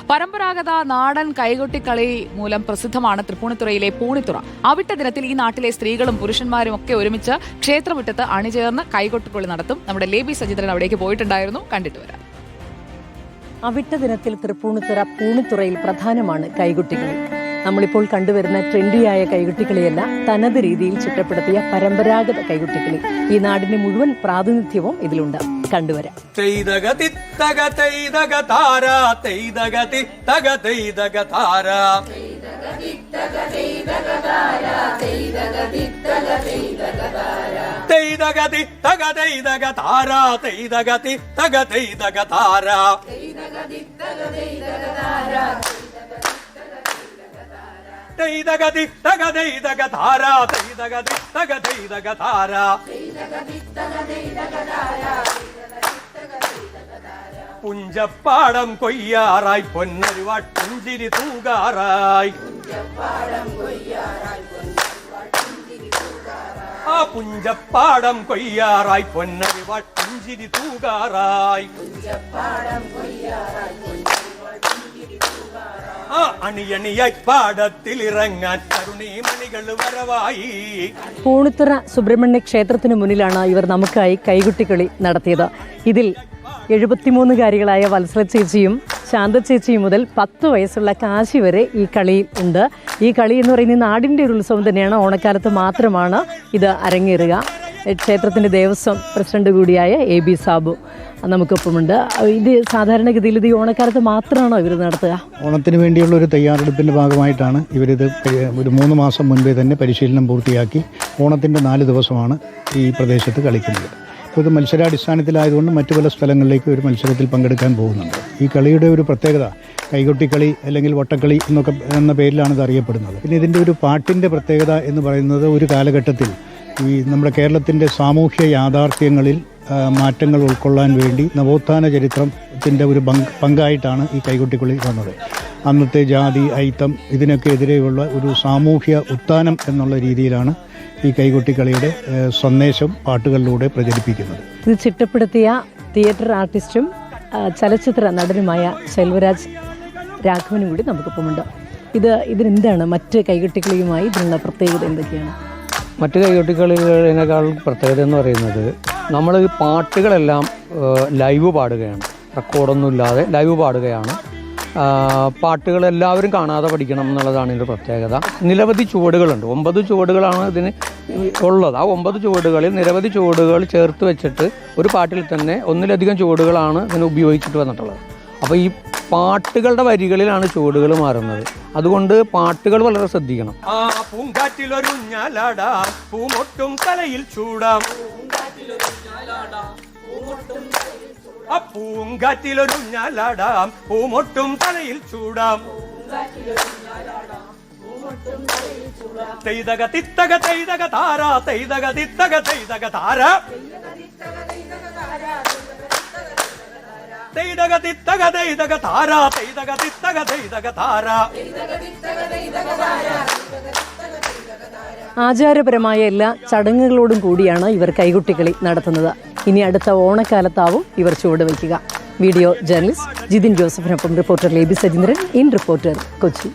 പരമ്പരാഗത നാടൻ കൈകൊട്ടിക്കളി മൂലം പ്രസിദ്ധമാണ് തൃപ്പൂണിത്തുറയിലെ പൂണിത്തുറ. അവിട്ട ദിനത്തിൽ ഈ നാട്ടിലെ സ്ത്രീകളും പുരുഷന്മാരും ഒക്കെ ഒരുമിച്ച് ക്ഷേത്രമുറ്റത്ത് അണിചേർന്ന് കൈകൊട്ടിക്കളി നടത്തും. നമ്മുടെ ലേബി സജിത്രൻ അവിടേക്ക് പോയിട്ടുണ്ടായിരുന്നു, കണ്ടിട്ട് വരാം. അവിട്ട ദിനത്തിൽ തൃപ്പൂണിത്തുറ പൂണിത്തുറയിൽ പ്രധാനമാണ് കൈകൊട്ടിക്കളി. നമ്മളിപ്പോൾ കണ്ടുവരുന്ന ട്രെൻഡിയായ കൈകൊട്ടിക്കളിയല്ല, തനത് രീതിയിൽ ചിട്ടപ്പെടുത്തിയ പരമ്പരാഗത കൈകൊട്ടിക്കളി. ഈ നാടിന്റെ മുഴുവൻ പ്രാതിനിധ്യവും ഇതിലുണ്ട്. കണ്ടുവരാം. തൈദഗതി തഗതൈദഗ താര തൈദഗതി തഗതൈദഗ താര പുഞ്ചപ്പാടം കൊയ്യാറായി പൊന്നരുവാട്ടുഞ്ചിരി തൂകാറായി. ആ പുഞ്ചപ്പാടം കൊയ്യാറായി പൊന്നരുവാട്ടുഞ്ചിരി തൂകാറായി. അണിയണിയായി പാടത്തിലിറങ്ങാൻ കരുണീമണികൾ വരവായി. പൂണിത്തുറ സുബ്രഹ്മണ്യ ക്ഷേത്രത്തിന് മുന്നിലാണ് ഇവർ നമുക്കായി കൈകൊട്ടിക്കളി നടത്തിയത്. ഇതിൽ 73കാരികളായ വത്സല ചേച്ചിയും ശാന്ത ചേച്ചിയും മുതൽ 10 വയസ്സുള്ള കാശി വരെ ഈ കളിയിൽ ഉണ്ട്. ഈ കളി എന്ന് പറയുന്നത് നാടിൻ്റെ ഒരു ഉത്സവം തന്നെയാണ്. ഓണക്കാലത്ത് മാത്രമാണ് ഇത് അരങ്ങേറുക. ക്ഷേത്രത്തിൻ്റെ ദേവസ്വം പ്രസിഡന്റ് കൂടിയായ AB സാബു നമുക്കൊപ്പമുണ്ട്. ഇത് സാധാരണഗതിയിൽ ഇത് ഓണക്കാലത്ത് മാത്രമാണോ ഇവർ നടത്തുക? ഓണത്തിന് വേണ്ടിയുള്ള ഒരു തയ്യാറെടുപ്പിൻ്റെ ഭാഗമായിട്ടാണ് ഇവരിത് ഒരു 3 മാസം മുൻപേ തന്നെ പരിശീലനം പൂർത്തിയാക്കി ഓണത്തിൻ്റെ 4 ദിവസമാണ് ഈ പ്രദേശത്ത് കളിക്കുന്നത്. അപ്പോൾ ഇത് മത്സരാടിസ്ഥാനത്തിലായതുകൊണ്ട് മറ്റു പല സ്ഥലങ്ങളിലേക്ക് ഒരു മത്സരത്തിൽ പങ്കെടുക്കാൻ പോകുന്നുണ്ട്. ഈ കളിയുടെ ഒരു പ്രത്യേകത കൈകൊട്ടിക്കളി അല്ലെങ്കിൽ വട്ടക്കളി എന്ന പേരിലാണ് ഇത് അറിയപ്പെടുന്നത്. പിന്നെ ഇതിൻ്റെ ഒരു പാട്ടിൻ്റെ പ്രത്യേകത എന്ന് പറയുന്നത് ഒരു കാലഘട്ടത്തിൽ ഈ നമ്മുടെ കേരളത്തിൻ്റെ സാമൂഹ്യ യാഥാർത്ഥ്യങ്ങളിൽ മാറ്റങ്ങൾ ഉൾക്കൊള്ളാൻ വേണ്ടി നവോത്ഥാന ചരിത്രത്തിൻ്റെ ഒരു പങ്കായിട്ടാണ് ഈ കൈകൊട്ടിക്കളി വന്നത്. അന്നത്തെ ജാതി ഐത്തം ഇതിനൊക്കെ എതിരെയുള്ള ഒരു സാമൂഹ്യ ഉത്ഥാനം എന്നുള്ള രീതിയിലാണ് ഈ കൈകൊട്ടിക്കളിയുടെ സന്ദേശം പാട്ടുകളിലൂടെ പ്രചരിപ്പിക്കുന്നത്. ഇത് ചിട്ടപ്പെടുത്തിയ തിയേറ്റർ ആർട്ടിസ്റ്റും ചലച്ചിത്ര നടനുമായ ശെൽവരാജ് രാഘവനും കൂടി നമുക്കൊപ്പമുണ്ട്. ഇതിനെന്താണ് മറ്റ് കൈകൊട്ടിക്കളിയുമായി ഇതിനുള്ള പ്രത്യേകത എന്തൊക്കെയാണ്? മറ്റ് കൈകൊട്ടിക്കളികളേക്കാൾ പ്രത്യേകത എന്ന് പറയുന്നത് നമ്മൾ ഈ പാട്ടുകളെല്ലാം ലൈവ് പാടുകയാണ്, റെക്കോർഡൊന്നുമില്ലാതെ ലൈവ് പാടുകയാണ്. പാട്ടുകളെല്ലാവരും കാണാതെ പഠിക്കണം എന്നുള്ളതാണ് ഇതിൻ്റെ പ്രത്യേകത. നിരവധി ചുവടുകളുണ്ട്, 9 ചുവടുകളാണ് ഇതിന് ഉള്ളത്. ആ 9 ചുവടുകളിൽ നിരവധി ചുവടുകൾ ചേർത്ത് വെച്ചിട്ട് ഒരു പാട്ടിൽ തന്നെ ഒന്നിലധികം ചുവടുകളാണ് ഇതിന് ഉപയോഗിച്ചിട്ട് വന്നിട്ടുള്ളത്. അപ്പോൾ ഈ പാട്ടുകളുടെ വരികളിലാണ് ചുവടുകൾ മാറുന്നത്. അതുകൊണ്ട് പാട്ടുകൾ വളരെ ശ്രദ്ധിക്കണം. പൂങ്കാറ്റിലൊരുഞ്ഞാലാടാം പൂമൊട്ടും തലയിൽ ചൂടാം, പൂങ്കാറ്റിലൊരുഞ്ഞാലാടാം പൂമൊട്ടും തലയിൽ ചൂടാം. തൈതക തിത്തക തൈതക താര തൈതക തിത്തക തൈതക താര തൈതക തിത്തക തൈതക താര തൈതക തിത്തക തൈതക താര. ആചാരപരമായ എല്ലാ ചടങ്ങുകളോടും കൂടിയാണ് ഇവർ കൈകൊട്ടിക്കളി നടത്തുന്നത്. ഇനി അടുത്ത ഓണക്കാലത്താവും ഇവർ ചുവടുവയ്ക്കുക. വീഡിയോ ജേർണലിസ്റ്റ് ജിതിൻ ജോസഫിനൊപ്പം reporter Leby Sajeendran, in reporter, Kochi.